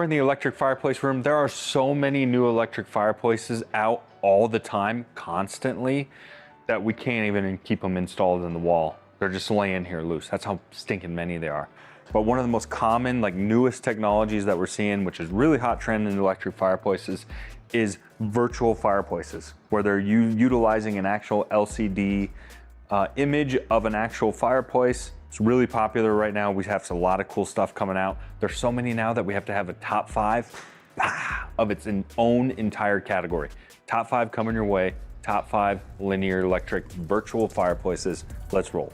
we're in the electric fireplace room. There are so many new electric fireplaces out all the time, constantly, that we can't even keep them installed in the wall. They're just laying here loose. That's how stinking many there are. But one of the most common, like newest technologies that we're seeing, which is really hot trend in electric fireplaces, is virtual fireplaces, where they're utilizing an actual LCD image of an actual fireplace. It's really popular right now. We have a lot of cool stuff coming out. There's so many now that we have to have a top 5 of its own entire category. Top 5 coming your way. Top 5 linear electric virtual fireplaces. Let's roll.